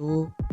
2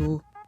2